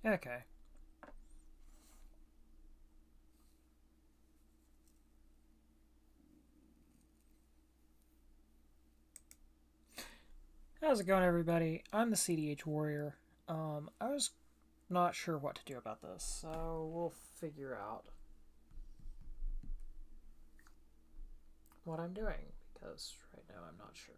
Okay. How's it going, everybody? I'm the CDH Warrior. I was not sure what to do about this, so we'll figure out what I'm doing because right now I'm not sure.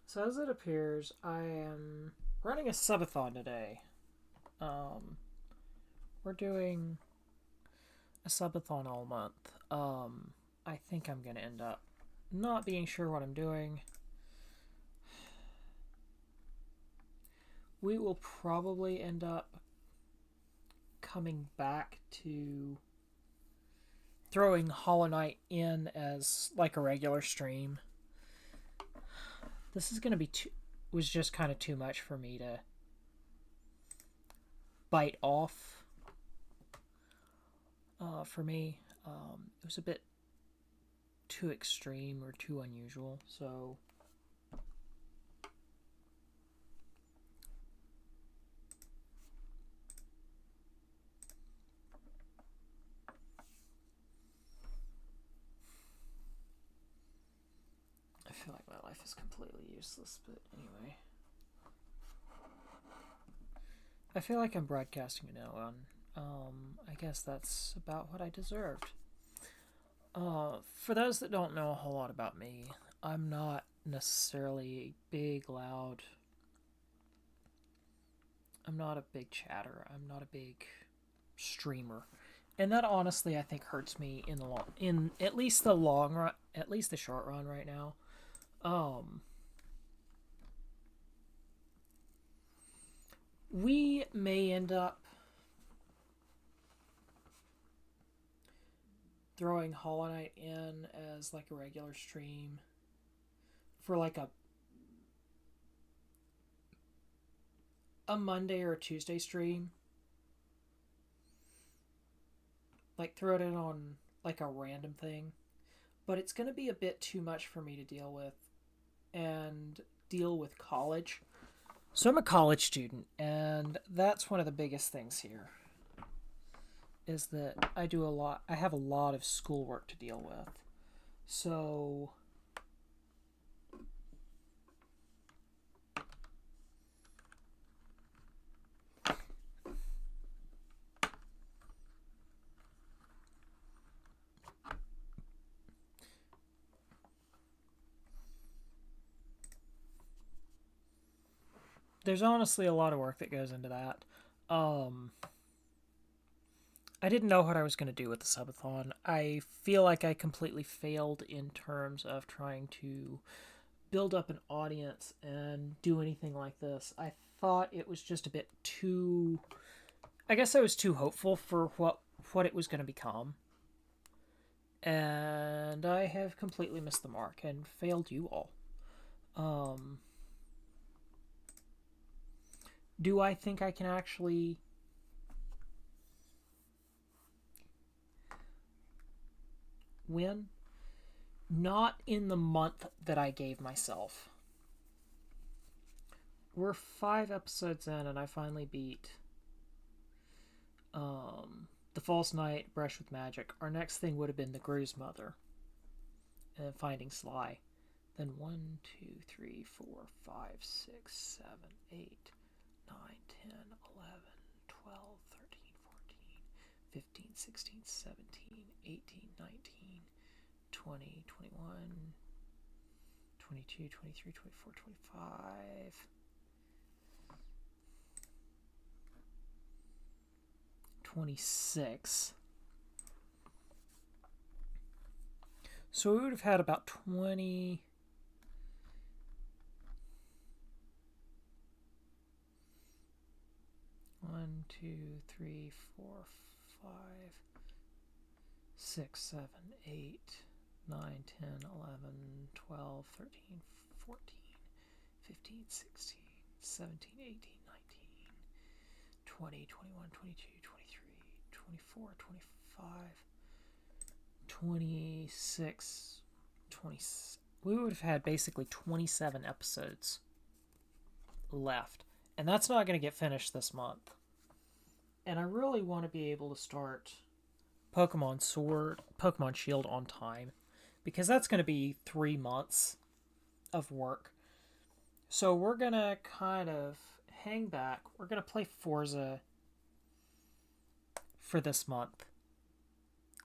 So, as it appears, I am running a subathon today. Um, we're doing a subathon all month. I think I'm going to end up not being sure what I'm doing. We will probably end up coming back to throwing Hollow Knight in as like a regular stream. This is going to be was just kind of too much for me to bite off. For me, it was a bit too extreme or too unusual. So I feel like my life is completely useless, but anyway. I feel like I'm broadcasting now on. I guess that's about what I deserved. For those that don't know a whole lot about me, I'm not necessarily big, loud. I'm not a big chatter. I'm not a big streamer, and that honestly I think hurts me in the in at least the long run, at least the short run right now. Um, we may end up throwing Hollow Knight in as like a regular stream for like a Monday or a Tuesday stream. Like throw it in on like a random thing. But it's going to be a bit too much for me to deal with and deal with college. So I'm a college student, and that's one of the biggest things here is that I have a lot of schoolwork to deal with. So there's honestly a lot of work that goes into that. Um, I didn't know what I was going to do with the subathon. I feel like I completely failed in terms of trying to build up an audience and do anything like this. I thought it was just a bit too. I guess I was too hopeful for what it was going to become, and I have completely missed the mark and failed you all. Um, do I think I can actually win? Not in the month that I gave myself. We're 5 episodes in, and I finally beat the False Knight, Brush with Magic. Our next thing would have been the Gru's Mother and Finding Sly. Then 1, 2, 3, 4, 5, 6, 7, 8, 9, 10, 11, 12, 13, 14, 15, 16, 17, 18, 19, 20, 21, 22, 23, 24, 25. 26. So we would have had about 20. One, two, three, four, five, 6, 7, 8, 9, 10, 11, 12, 13, 14, 15, 16, 17, 18, 19, 20, 21, 22, 23, 24, 25, 26, 27. We would have had basically 27 episodes left. And that's not going to get finished this month. And I really want to be able to start Pokemon Sword, Pokemon Shield on time. Because that's going to be 3 months of work. So we're going to kind of hang back. We're going to play Forza for this month.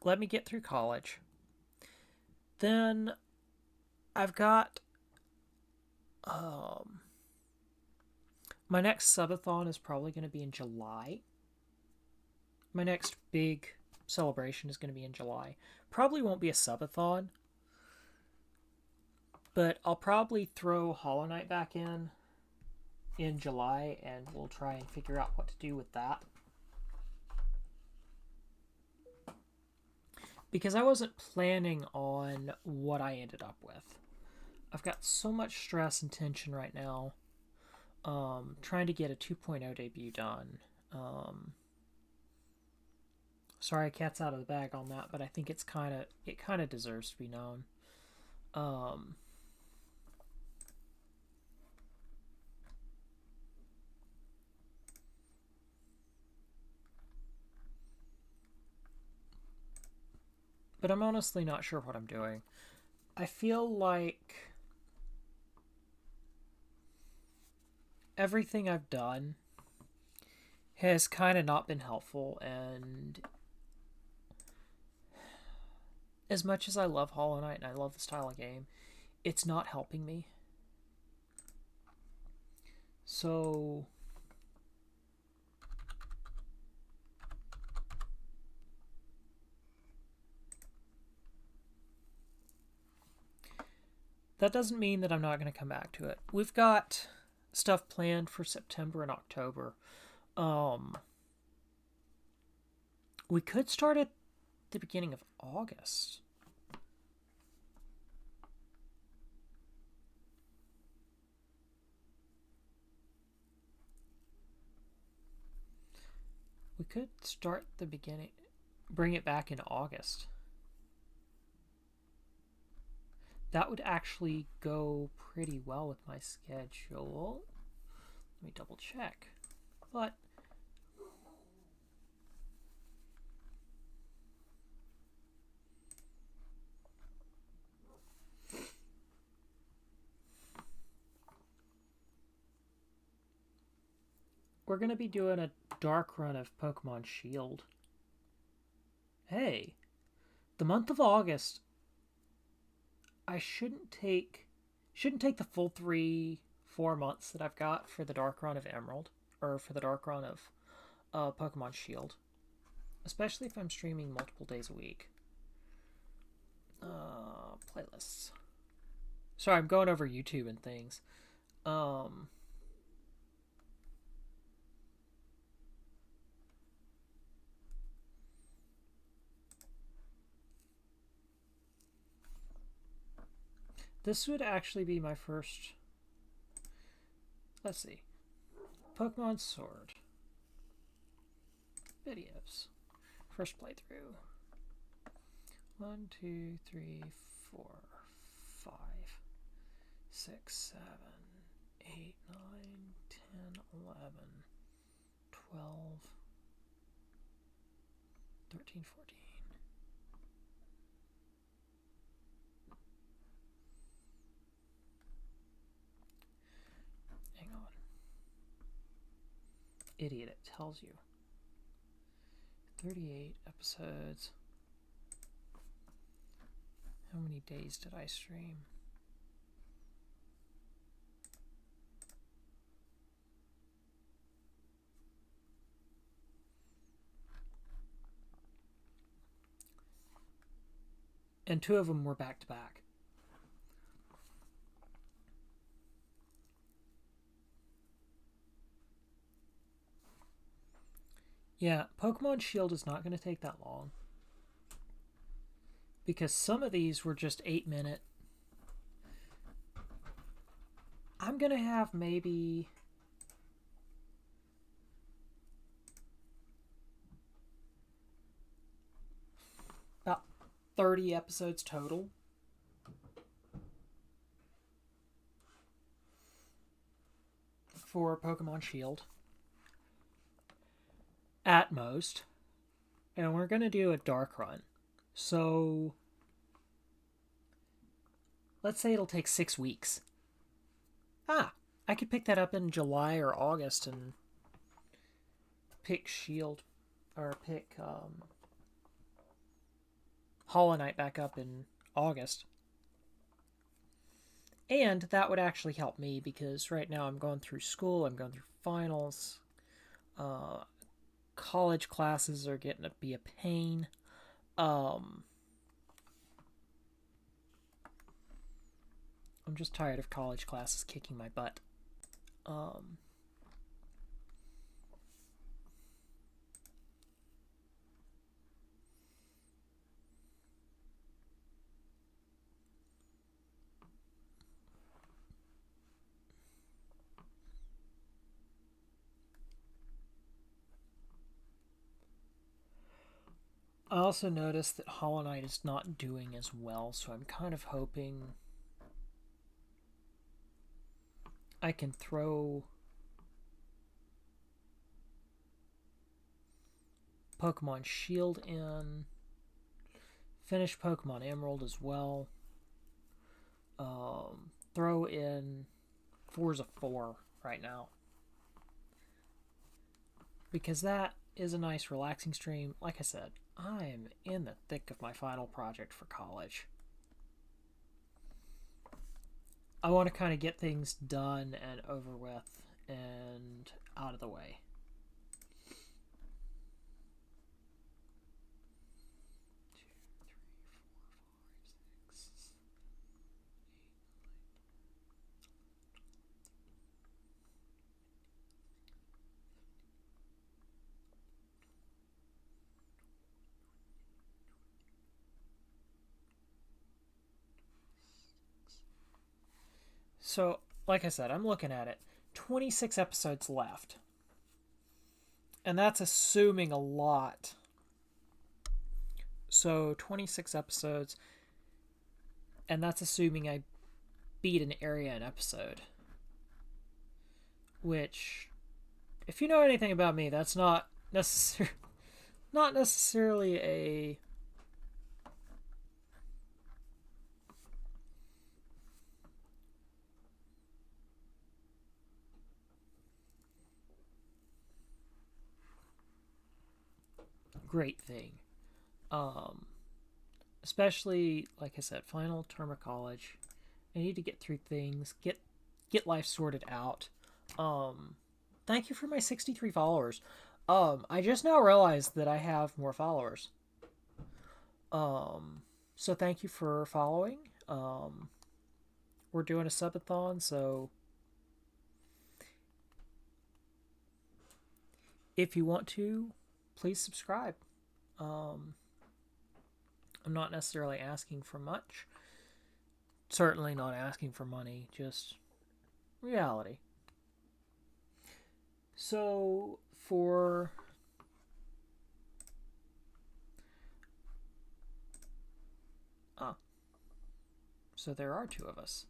Let me get through college. Then I've got my next subathon is probably going to be in July. My next big celebration is going to be in July. Probably won't be a subathon, but I'll probably throw Hollow Knight back in July, and we'll try and figure out what to do with that. Because I wasn't planning on what I ended up with. I've got so much stress and tension right now. Trying to get a 2.0 debut done. Sorry, cat's out of the bag on that, but I think it kind of deserves to be known. But I'm honestly not sure what I'm doing. I feel like everything I've done has kind of not been helpful, and as much as I love Hollow Knight and I love the style of game, it's not helping me. So that doesn't mean that I'm not going to come back to it. We've got stuff planned for September and October. We could start at the beginning of August. We could start the beginning, bring it back in August. That would actually go pretty well with my schedule. Let me double check. But we're going to be doing a dark run of Pokemon Shield. Hey, the month of August, I shouldn't take the full 3-4 months that I've got for the dark run of Emerald, or for the dark run of Pokemon Shield, especially if I'm streaming multiple days a week. Playlists. Sorry, I'm going over YouTube and things. This would actually be my first. Let's see. Pokemon Sword videos. First playthrough. 1, 2, 3, 4, 5, 6, 7, 8, 9, 10, 11, 12, 13, 14. Hang on. Idiot, it tells you. 38 episodes. How many days did I stream? And 2 of them were back to back. Yeah, Pokemon Shield is not going to take that long. because some of these were just 8-minute. I'm going to have maybe about 30 episodes total. For Pokemon Shield. At most. And we're going to do a dark run. So let's say it'll take 6 weeks. I could pick that up in July or August and pick Shield or pick Hollow Knight back up in August. And that would actually help me because right now I'm going through school, I'm going through finals. College classes are getting to be a pain. I'm just tired of college classes kicking my butt. I also noticed that Hollow Knight is not doing as well, so I'm kind of hoping I can throw Pokemon Shield in, finish Pokemon Emerald as well, throw in Forza 4 right now. Because that is a nice relaxing stream. Like I said, I'm in the thick of my final project for college. I want to kind of get things done and over with and out of the way. So, like I said, I'm looking at it. 26 episodes left. And that's assuming a lot. So, 26 episodes. And that's assuming I beat an area an episode. Which, if you know anything about me, that's not necessarily a great thing. Especially, like I said, final term of college. I need to get through things, get life sorted out. Thank you for my 63 followers. I just now realized that I have more followers. So thank you for following. We're doing a subathon, so if you want to, please subscribe. I'm not necessarily asking for much. Certainly not asking for money, just reality. So, so there are 2 of us.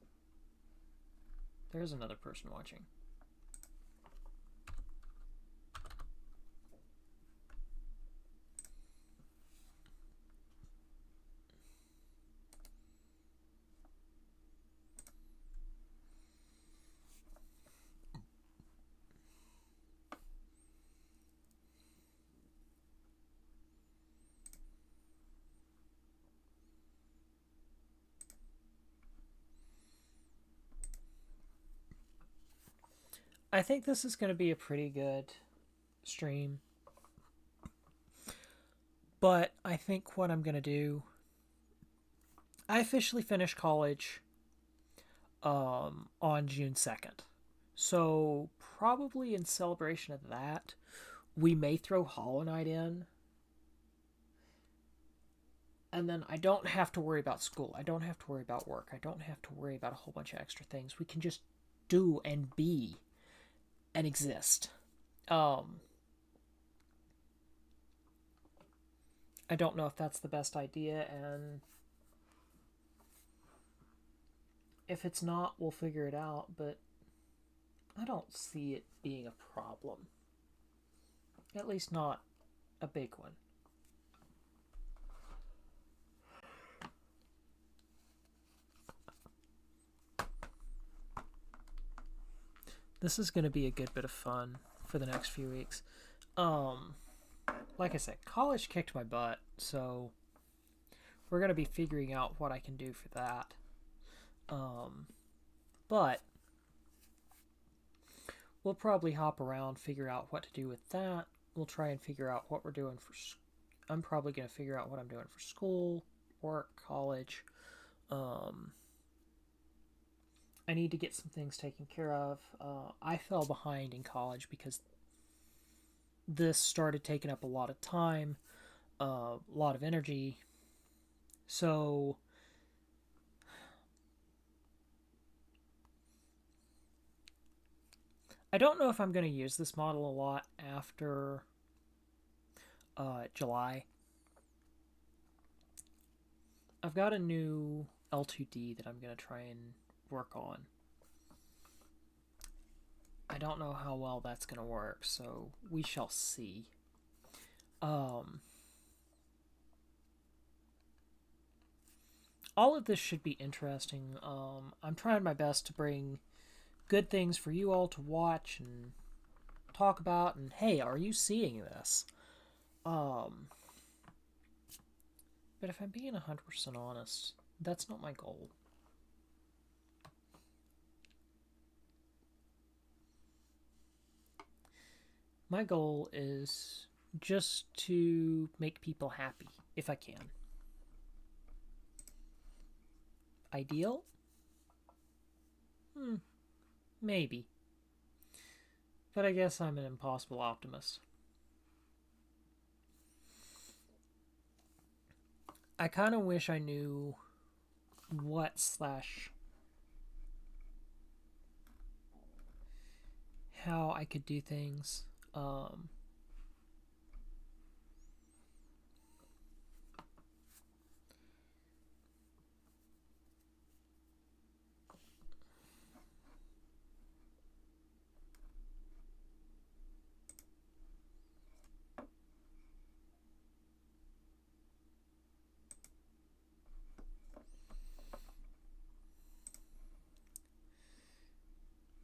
There's another person watching. I think this is going to be a pretty good stream. But I think what I'm going to do, I officially finished college on June 2nd. So probably in celebration of that, we may throw Hollow Knight in And then I don't have to worry about school. I don't have to worry about work. I don't have to worry about a whole bunch of extra things. We can just do and be and exist. Um, I don't know if that's the best idea, and if it's not, we'll figure it out, but I don't see it being a problem. At least not a big one. This is going to be a good bit of fun for the next few weeks. Um, like I said, college kicked my butt, so we're going to be figuring out what I can do for that. But we'll probably hop around, figure out what to do with that. We'll try and figure out what we're doing for. I'm probably going to figure out what I'm doing for school, work, college. Um, I need to get some things taken care of. I fell behind in college because this started taking up a lot of time, a lot of energy. So I don't know if I'm going to use this model a lot after July. I've got a new L2D that I'm going to try and work on. I don't know how well that's going to work, so we shall see. All of this should be interesting. I'm trying my best to bring good things for you all to watch and talk about, and hey, are you seeing this? But if I'm being 100% honest, that's not my goal. My goal is just to make people happy, if I can. Ideal? Maybe. But I guess I'm an impossible optimist. I kind of wish I knew what slash how I could do things.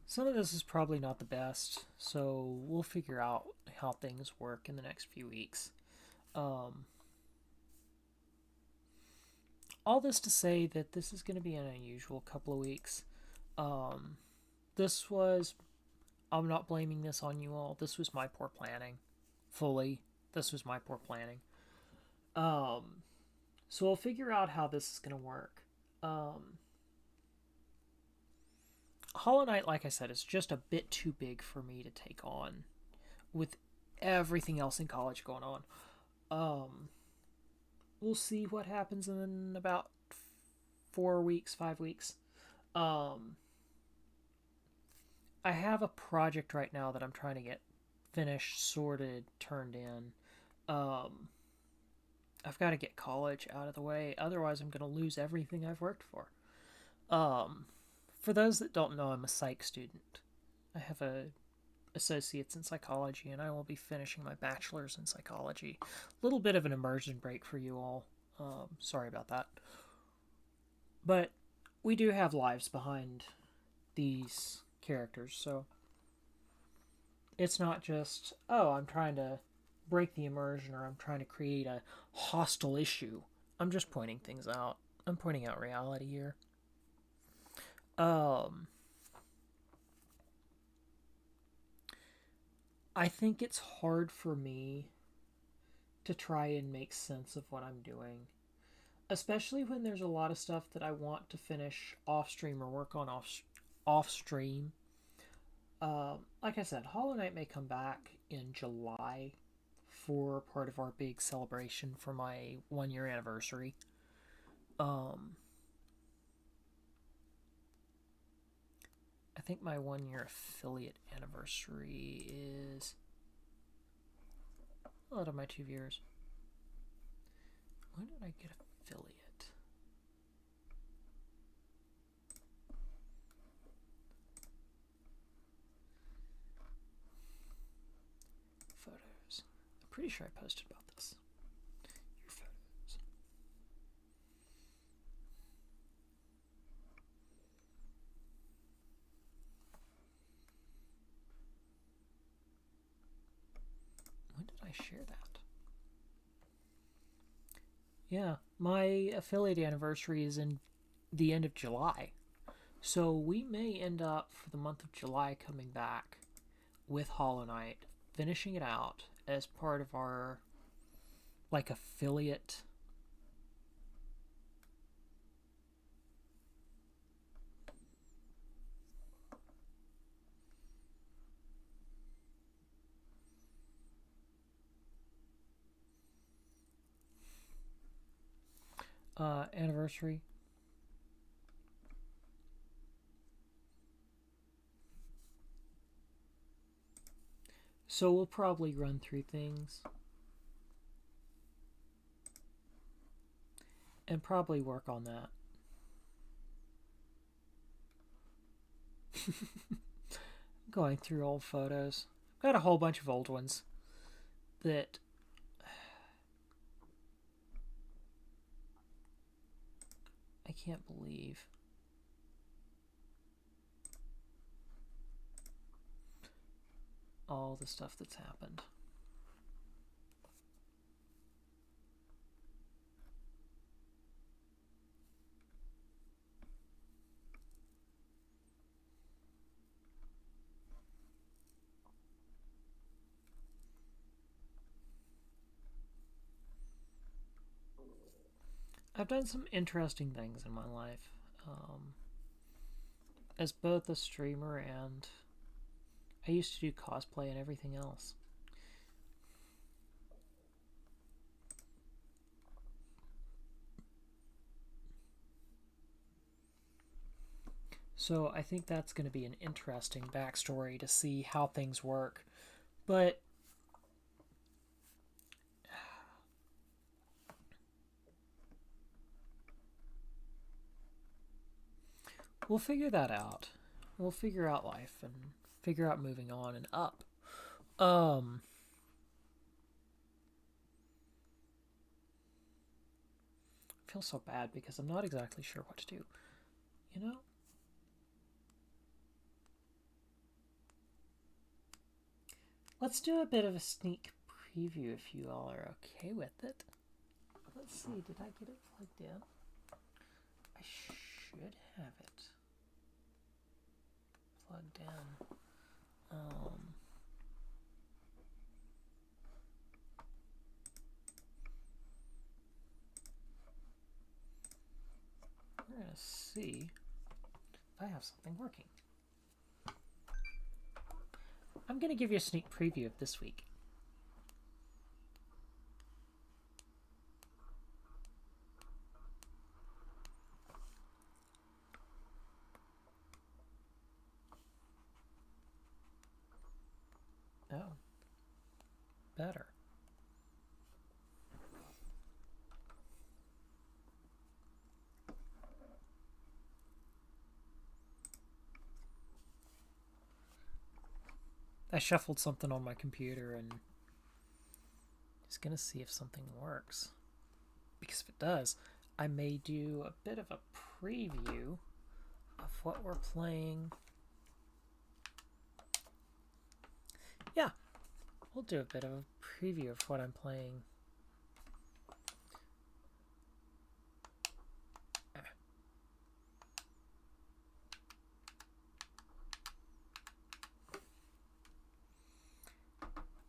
Some of this is probably not the best, so we'll figure out how things work in the next few weeks. All this to say that this is going to be an unusual couple of weeks. This was, I'm not blaming this on you all. This was my poor planning. Fully. This was my poor planning. So we'll figure out how this is going to work. Hollow Knight, like I said, is just a bit too big for me to take on with everything else in college going on. We'll see what happens in about 4 weeks, 5 weeks. I have a project right now that I'm trying to get finished, sorted, turned in. I've got to get college out of the way, otherwise I'm going to lose everything I've worked for. For those that don't know, I'm a psych student. I have a associate's in psychology, and I will be finishing my bachelor's in psychology. A little bit of an immersion break for you all. Sorry about that. But we do have lives behind these characters, so it's not just, oh, I'm trying to break the immersion or I'm trying to create a hostile issue. I'm just pointing things out. I'm pointing out reality here. I think it's hard for me to try and make sense of what I'm doing, especially when there's a lot of stuff that I want to finish off stream or work on off stream. Like I said, Hollow Knight may come back in July for part of our big celebration for my 1 year anniversary. I think my 1 year affiliate anniversary is out of my 2 years. When did I get affiliate? Photos. I'm pretty sure I posted about this. Your photos. When did I share that? Yeah, my affiliate anniversary is in the end of July. So we may end up, for the month of July, coming back with Hollow Knight, finishing it out as part of our, like, affiliate. Anniversary. So we'll probably run through things and probably work on that. Going through old photos. I've got a whole bunch of old ones that I can't believe. All the stuff that's happened. I've done some interesting things in my life. As both a streamer and I used to do cosplay and everything else. So I think that's going to be an interesting backstory to see how things work. But we'll figure that out. We'll figure out life and figure out moving on and up. I feel so bad because I'm not exactly sure what to do. You know? Let's do a bit of a sneak preview if you all are okay with it. Let's see, did I get it plugged in? I should have it plugged in. We're going to see if I have something working. I'm going to give you a sneak preview of this week. Oh, better. I shuffled something on my computer and just gonna see if something works. Because if it does, I may do a bit of a preview of what we're playing. Yeah, we'll do a bit of a preview of what I'm playing.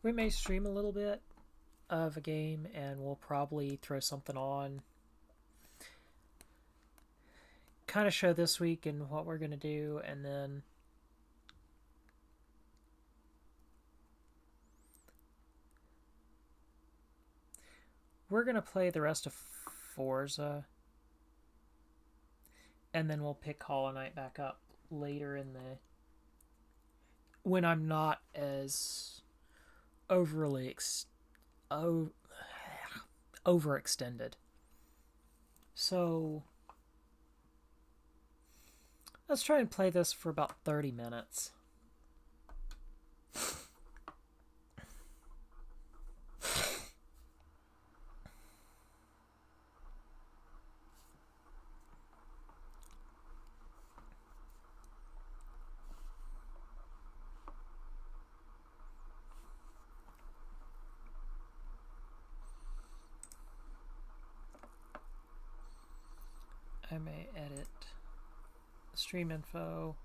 We may stream a little bit of a game and we'll probably throw something on. Kind of show this week and what we're going to do, and then We're going to play the rest of Forza, and then we'll pick Hollow Knight back up later in the... when I'm not as overly overextended. So let's try and play this for about 30 minutes. I may edit stream info.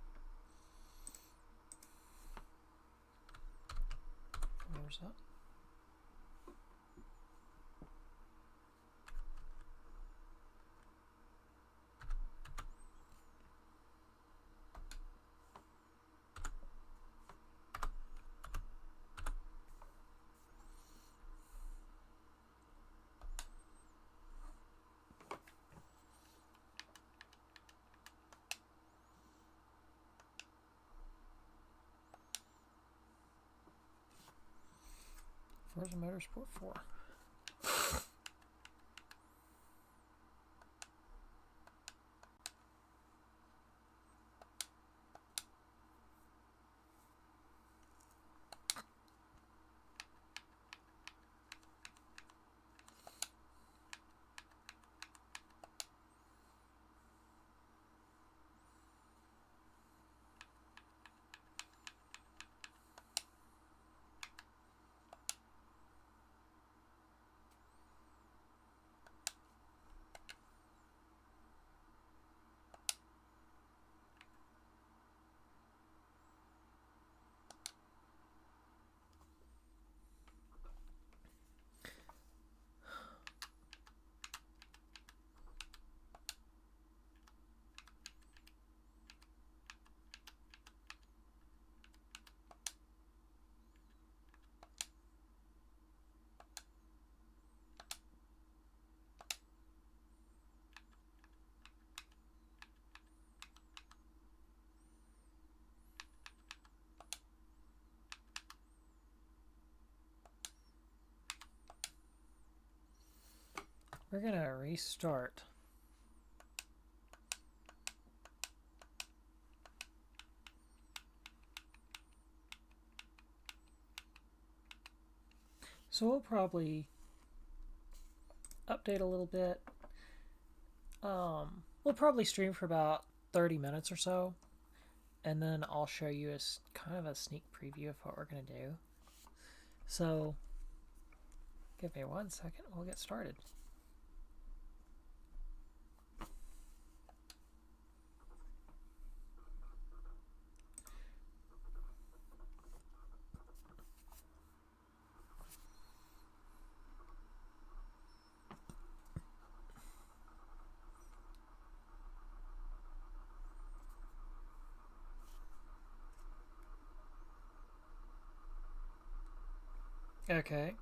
Where's that? Forza Motorsport 4. We're gonna restart. So we'll probably update a little bit. We'll probably stream for about 30 minutes or so, and then I'll show you a kind of a sneak preview of what we're gonna do. So give me 1 second, we'll get started. Okay.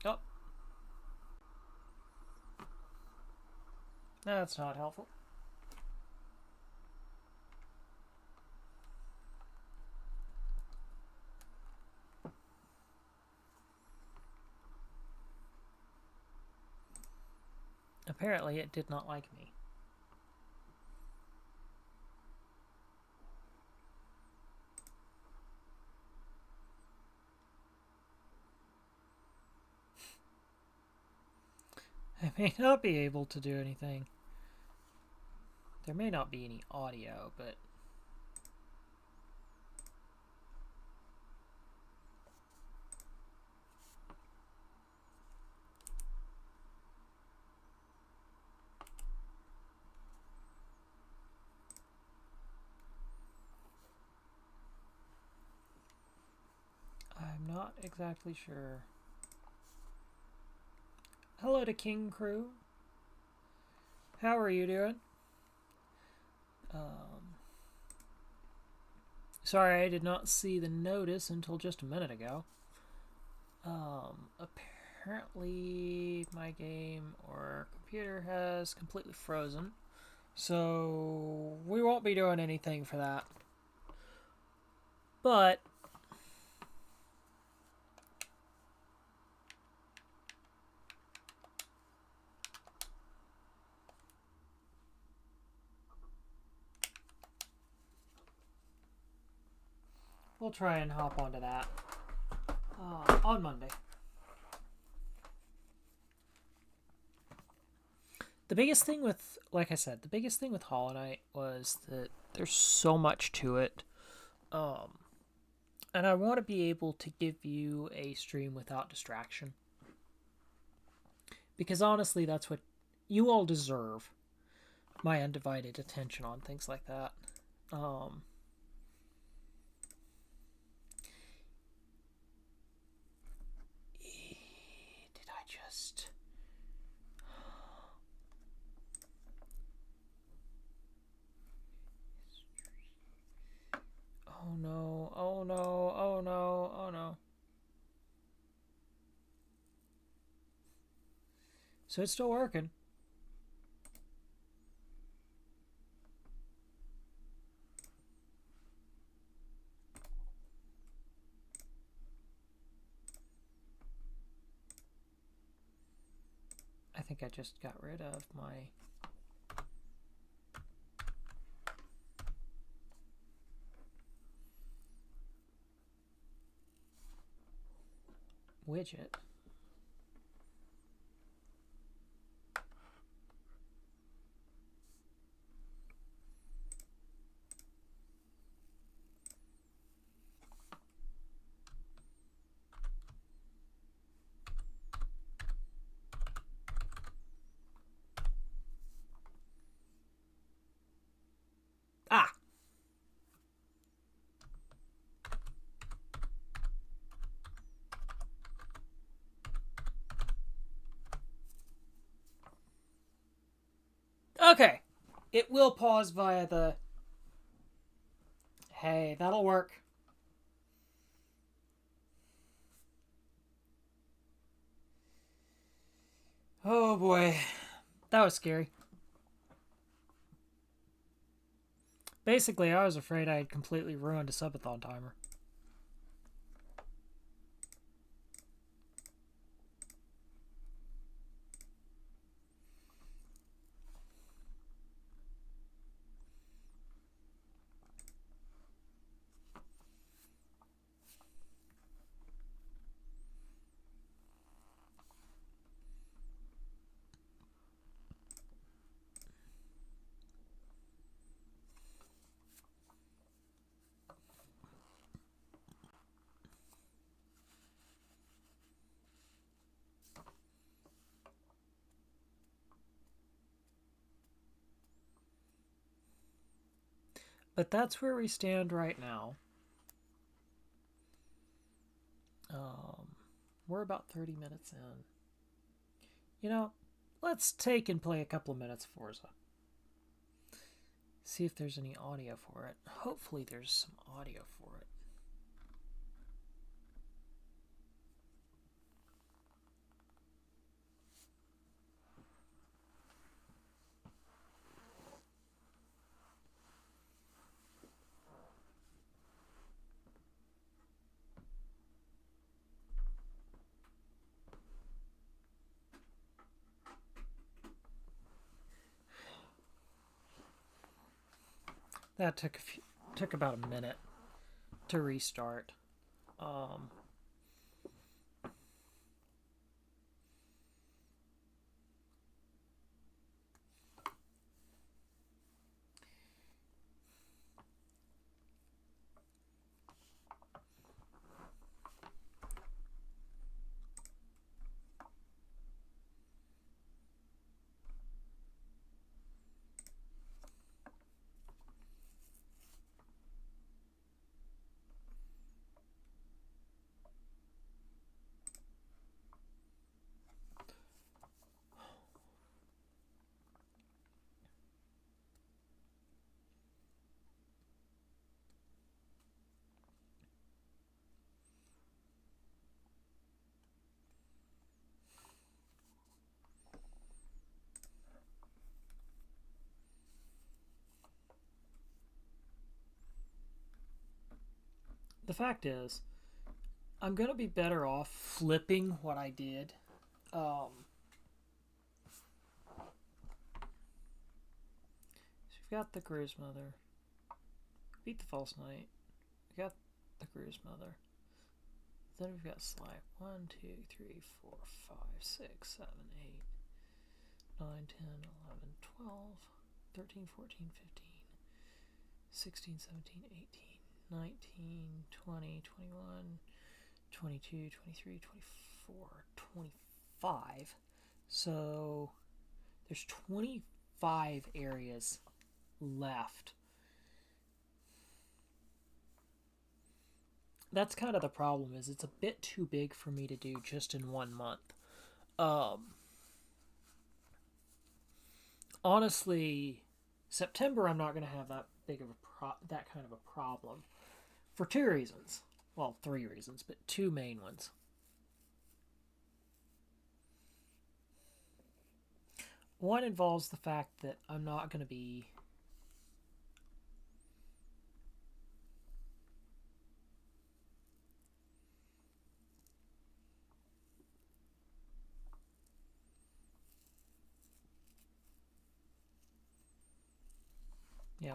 Oh. That's not helpful. Apparently it did not like me. I may not be able to do anything. There may not be any audio, but I'm not exactly sure. Hello to King Crew. How are you doing? Sorry, I did not see the notice until just a minute ago. apparently my game or computer has completely frozen. So we won't be doing anything for that. But we'll try and hop onto that on Monday. The biggest thing with, like I said, the biggest thing with Hollow Knight was that there's so much to it. And I want to be able to give you a stream without distraction. Because honestly, that's what you all deserve. My undivided attention on things like that. Did I just... Oh no, oh no, oh no, oh no. So it's still working. I think I just got rid of my... widget. Ah! Okay. It will pause via the... Hey, that'll work. Oh boy. That was scary. Basically, I was afraid I had completely ruined a subathon timer. But that's where we stand right now. We're about 30 minutes in. You know, let's take and play a couple of minutes of Forza. See if there's any audio for it. Hopefully there's some audio for it. That took about a minute to restart. the fact is, I'm gonna be better off flipping what I did. So we've got the Cruise Mother. Beat the False Knight. We got the Cruise Mother. Then we've got Sly. 1, 2, 3, 4, 5, 6, 7, 8, 9, 10, 11, 12, 13, 14, 15, 16, 17, 18, 19, 20, 21, 22, 23, 24, 25. So there's 25 areas left. That's kind of the problem, is it's a bit too big for me to do just in 1 month. Honestly, September I'm not going to have that big of that kind of a problem for two reasons. Well, three reasons, but two main ones. One involves the fact that I'm not going to be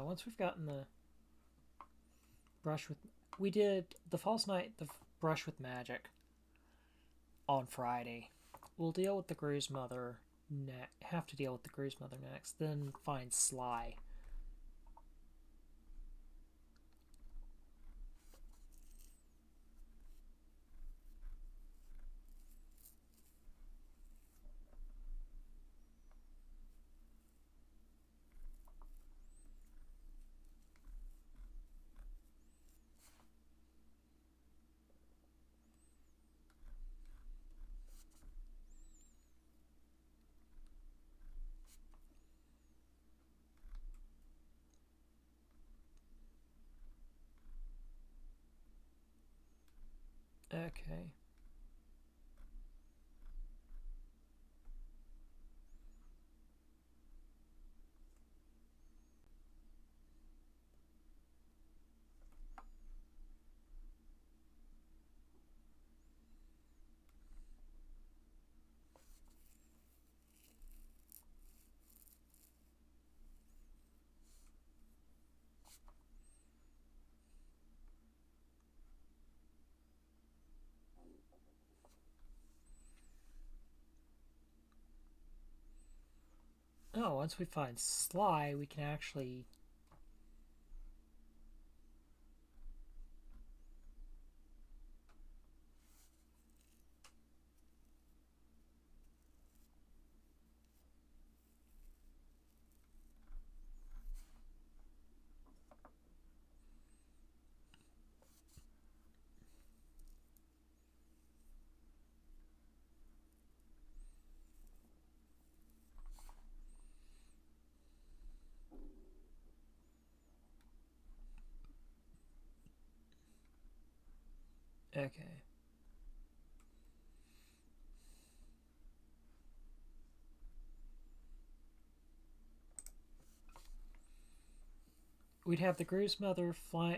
once we've gotten the brush with, we did the False Knight, the brush with magic on Friday. We'll deal with the Cruise Mother have to deal with the Cruise Mother next, then find Sly. Okay. Oh, once we find Sly, we can actually... Okay. We'd have the Cruise Mother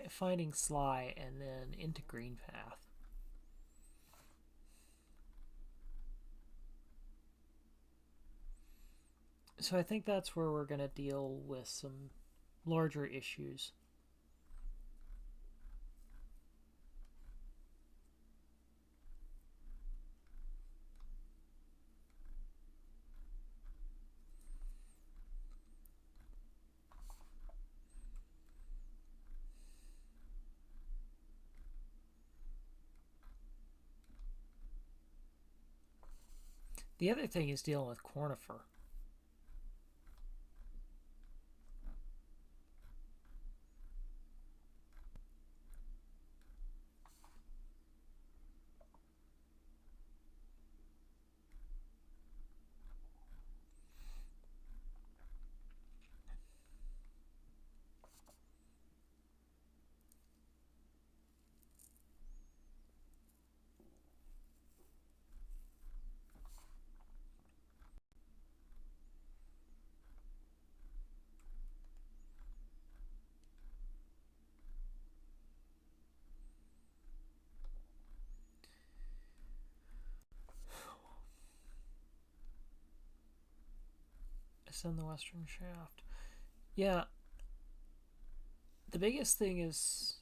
finding Sly and then into Green Path. So I think that's where we're going to deal with some larger issues. The other thing is dealing with Cornifer. extend the western shaft. Yeah. The biggest thing is...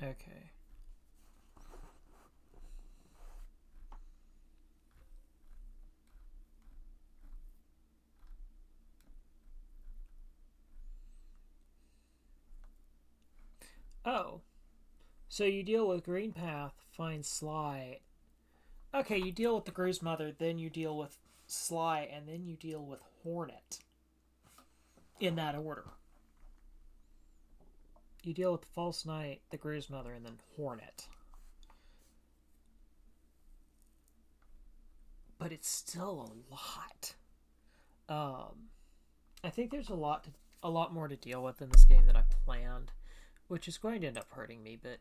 Okay. Oh. So you deal with Green Path, find Sly. Okay, you deal with the Gru's Mother, then you deal with Sly, and then you deal with Hornet. In that order. You deal with the False Knight, the Gru's Mother, and then Hornet. But it's still a lot. I think there's a lot more to deal with in this game than I planned, which is going to end up hurting me, but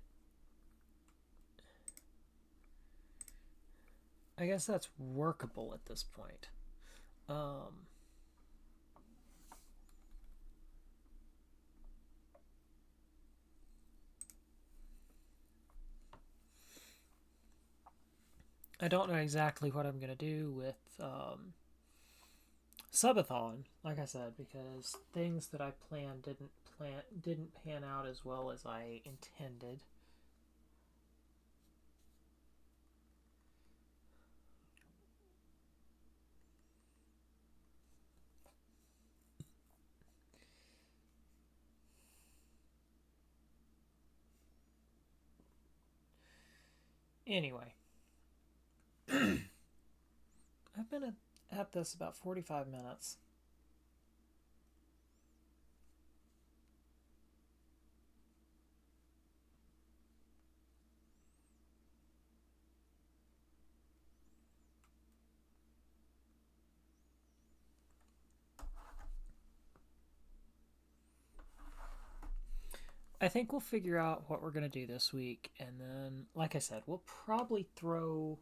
I guess that's workable at this point. I don't know exactly what I'm going to do with Subathon, like I said, because things that I planned didn't pan out as well as I intended. Anyway, I've been at this about 45 minutes. I think we'll figure out what we're going to do this week, and then, like I said, we'll probably throw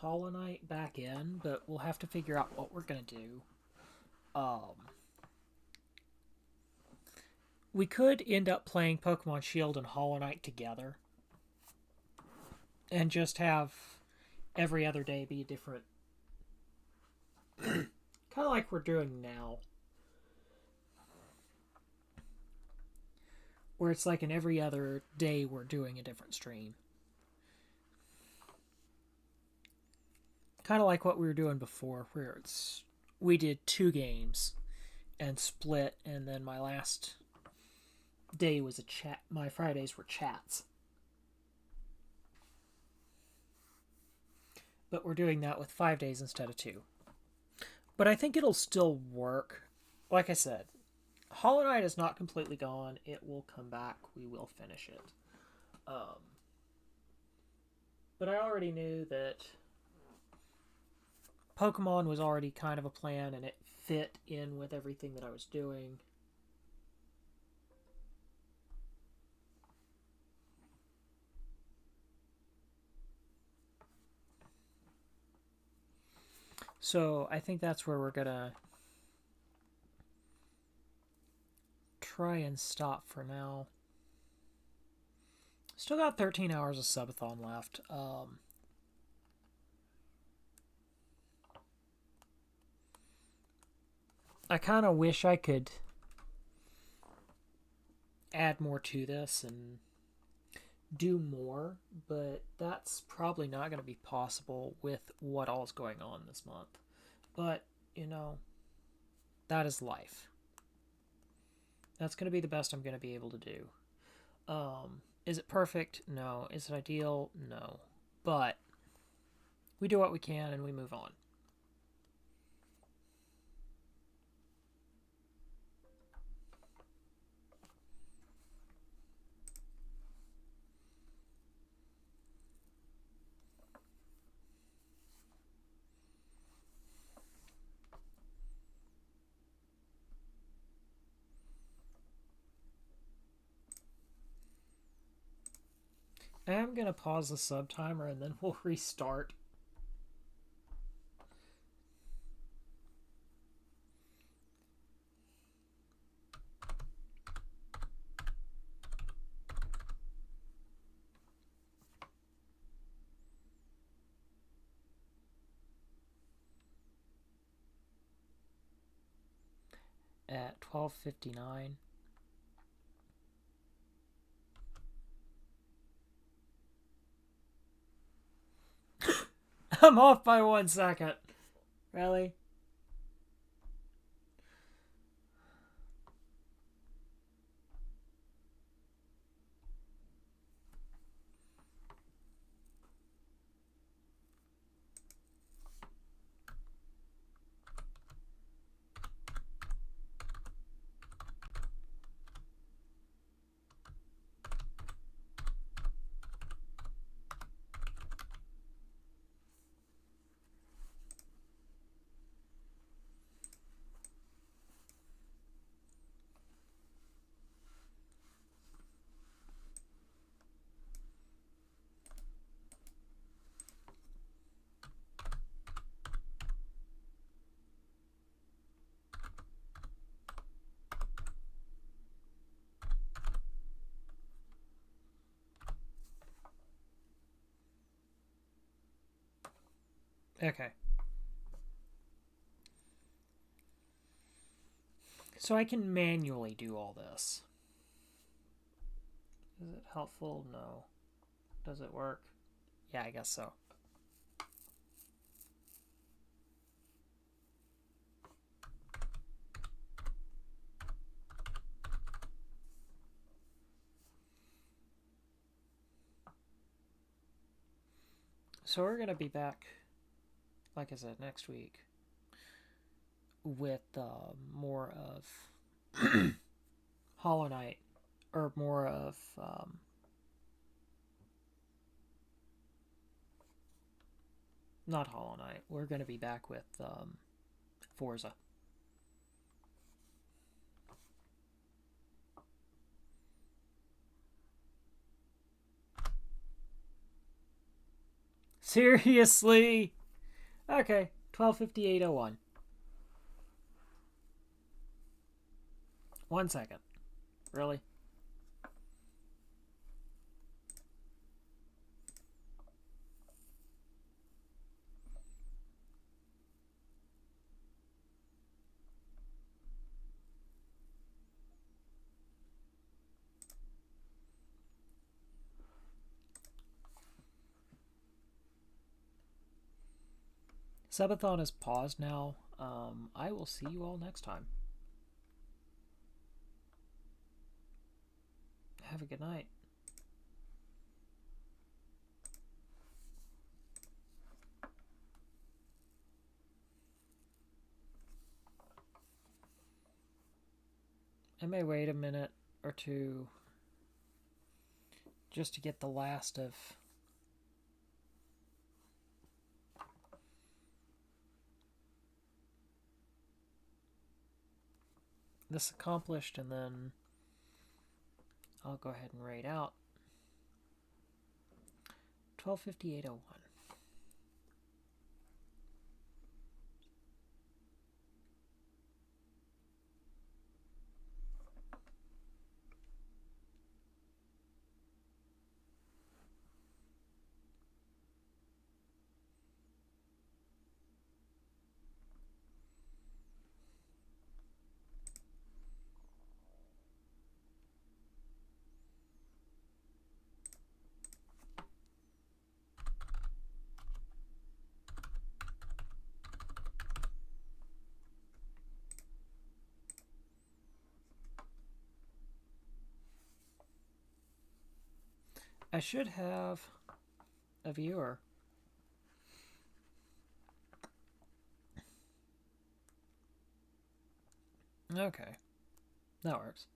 Hollow Knight back in, but we'll have to figure out what we're going to do. We could end up playing Pokemon Shield and Hollow Knight together, and just have every other day be a different... kind of like we're doing now. Where it's like in every other day we're doing a different stream. Kind of like what we were doing before, where we did 2 games and split, and then my last day was a chat. My Fridays were chats. But we're doing that with 5 days instead of 2. But I think it'll still work. Like I said, Hollow Knight is not completely gone. It will come back. We will finish it. But I already knew that Pokemon was already kind of a plan, and it fit in with everything that I was doing. So I think that's where we're gonna try and stop for now. Still got 13 hours of subathon left. I kind of wish I could add more to this and do more, but that's probably not going to be possible with what all's going on this month. But, you know, that is life. That's going to be the best I'm going to be able to do. Is it perfect? No. Is it ideal? No. But we do what we can and we move on. I'm going to pause the sub timer and then we'll restart. At 12:59. I'm off by 1 second. Really? Okay. So I can manually do all this. Is it helpful? No. Does it work? Yeah, I guess so. So we're going to be back, like I said, next week with more of Hollow Knight, or more of not Hollow Knight. We're going to be back with Forza. Seriously? Okay, 12:58:01. 1 second. Really? Subathon is paused now. I will see you all next time. Have a good night. I may wait a minute or two just to get the last of this accomplished, and then I'll go ahead and raid out. 12:58:01. I should have a viewer. Okay, that works.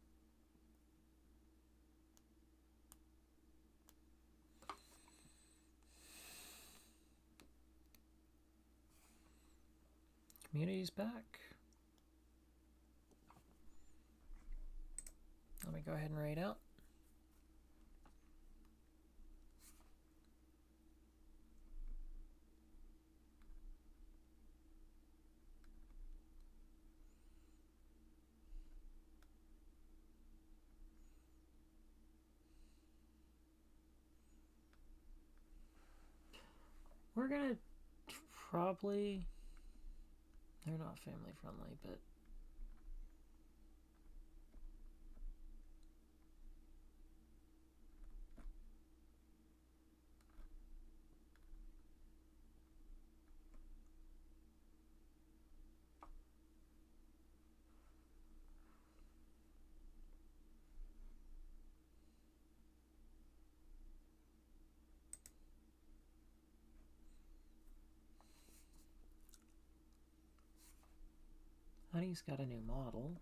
Community's back. Let me go ahead and raid out. We're gonna probably... They're not family friendly, but... Honey's got a new model.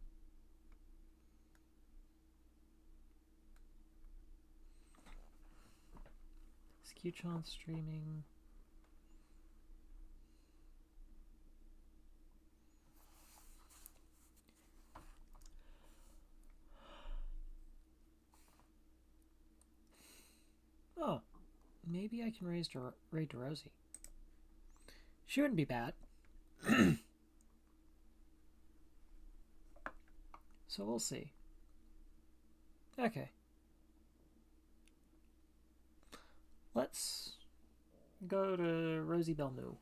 Is Q-Chan streaming? Oh, maybe I can raid Rosie. She wouldn't be bad. So we'll see. Okay. Let's go to Rosie Belmu.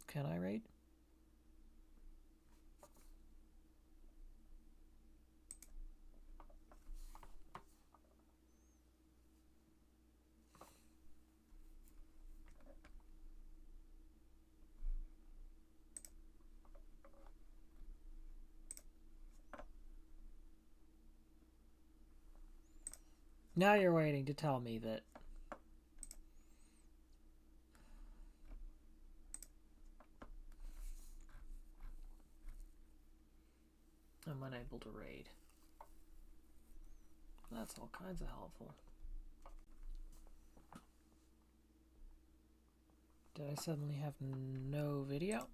Can I raid? Now you're waiting to tell me that I'm unable to raid. That's all kinds of helpful. Did I suddenly have no video?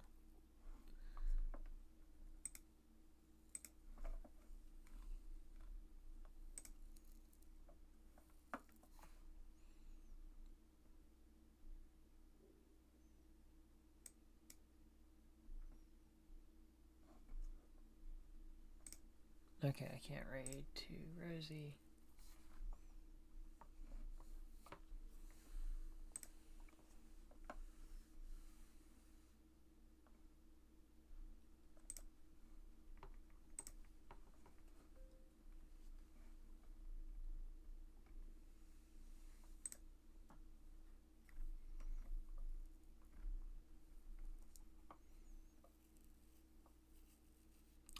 Okay, I can't raid to Rosie.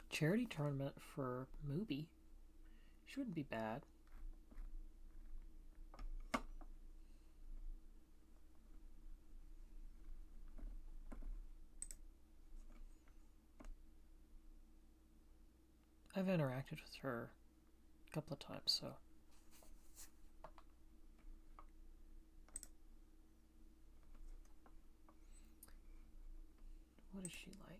Charity tournament for Mubi. Shouldn't be bad. I've interacted with her a couple of times, so... What is she like?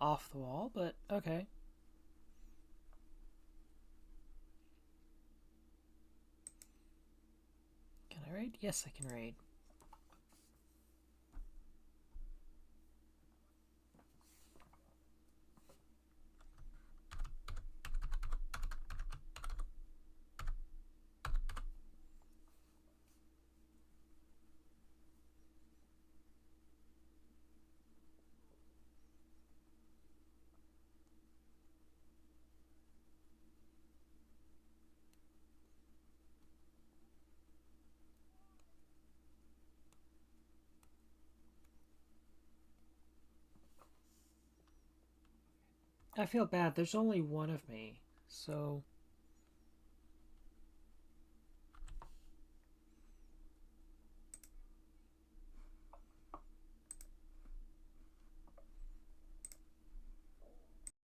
Off the wall, but okay. Can I raid? Yes, I can raid. I feel bad. There's only one of me, so